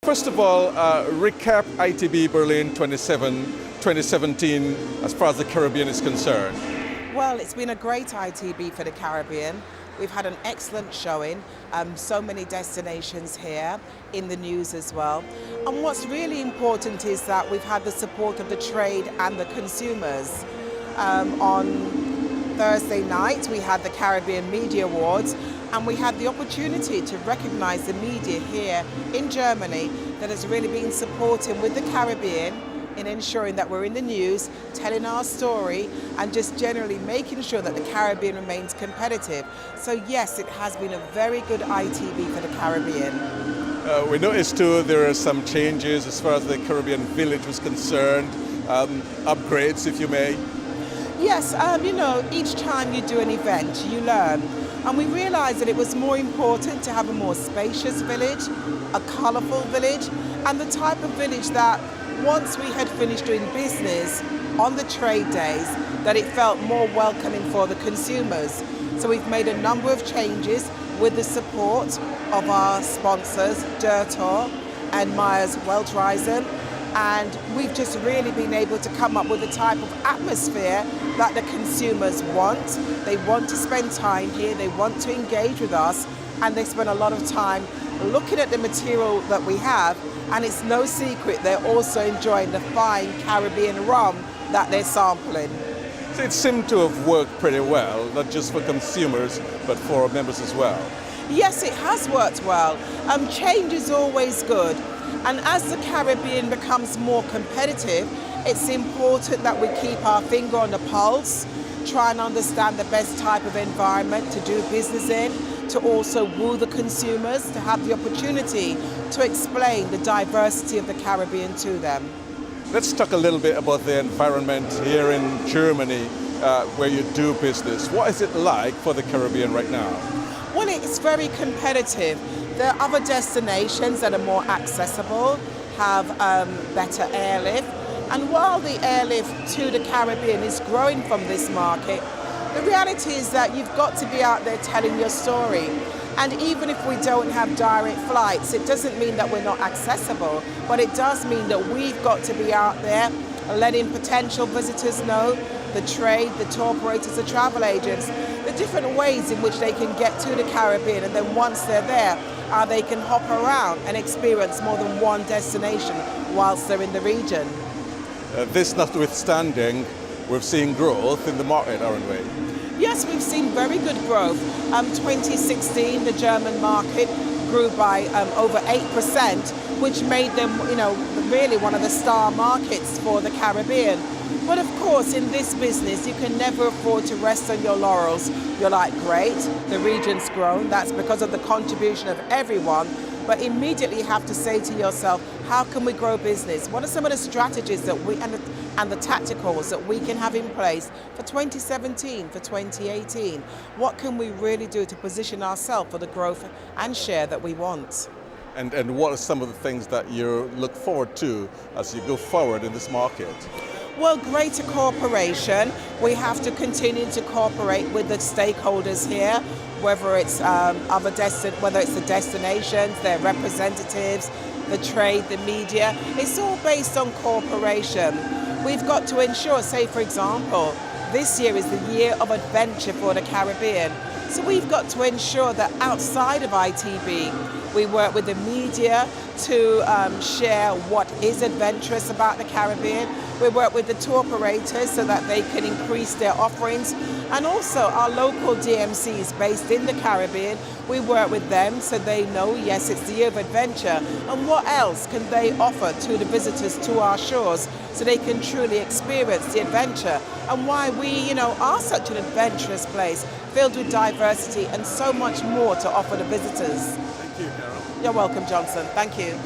First of all, recap ITB Berlin 2017 as far as the Caribbean is concerned. Well, it's been a great ITB for the Caribbean. We've had an excellent showing, so many destinations here, in the news as well. And what's really important is that we've had the support of the trade and the consumers. On Thursday night, we had the Caribbean Media Awards, and we had the opportunity to recognize the media here in Germany that has really been supporting with the Caribbean in ensuring that we're in the news, telling our story, and just generally making sure that the Caribbean remains competitive. So yes, it has been a very good ITB for the Caribbean. We noticed too there are some changes as far as the Caribbean village was concerned, upgrades if you may. Yes, each time you do an event, you learn. And we realised that it was more important to have a more spacious village, a colourful village, and the type of village that once we had finished doing business on the trade days, that it felt more welcoming for the consumers. So we've made a number of changes with the support of our sponsors, Dirtor and Myers Weltreisen, and we've just really been able to come up with the type of atmosphere that the consumers want. They want to spend time here, they want to engage with us, and they spend a lot of time looking at the material that we have, and it's no secret they're also enjoying the fine Caribbean rum that they're sampling. So it seemed to have worked pretty well, not just for consumers, but for members as well. Yes, it has worked well. Change is always good. And as the Caribbean becomes more competitive, it's important that we keep our finger on the pulse, try and understand the best type of environment to do business in, to also woo the consumers, to have the opportunity to explain the diversity of the Caribbean to them. Let's talk a little bit about the environment here in Germany where you do business. What is it like for the Caribbean right now? Well, it's very competitive. There are other destinations that are more accessible, have better airlift. And while the airlift to the Caribbean is growing from this market, the reality is that you've got to be out there telling your story. And even if we don't have direct flights, it doesn't mean that we're not accessible, but it does mean that we've got to be out there letting potential visitors know, the trade, the tour operators, the travel agents, the different ways in which they can get to the Caribbean, and then once they're there, they can hop around and experience more than one destination whilst they're in the region. This notwithstanding, we've seen growth in the market, aren't we? Yes, we've seen very good growth. 2016, the German market grew by over 8%, which made them, really one of the star markets for the Caribbean. But of course, in this business, you can never afford to rest on your laurels. You're like, great, the region's grown. That's because of the contribution of everyone. But immediately you have to say to yourself, how can we grow business? What are some of the strategies that we and the tacticals that we can have in place for 2017, for 2018? What can we really do to position ourselves for the growth and share that we want? And what are some of the things that you look forward to as you go forward in this market? Well, greater cooperation. We have to continue to cooperate with the stakeholders here, whether it's whether it's the destinations, their representatives, the trade, the media. It's all based on cooperation. We've got to ensure, say for example, this year is the year of adventure for the Caribbean. So we've got to ensure that outside of ITB, we work with the media to share what is adventurous about the Caribbean. We work with the tour operators so that they can increase their offerings. And also our local DMCs based in the Caribbean, we work with them so they know, yes, it's the year of adventure. And what else can they offer to the visitors to our shores so they can truly experience the adventure and why we, are such an adventurous place filled with diversity and so much more to offer the visitors. Thank you, Carol. You're welcome, Johnson. Thank you.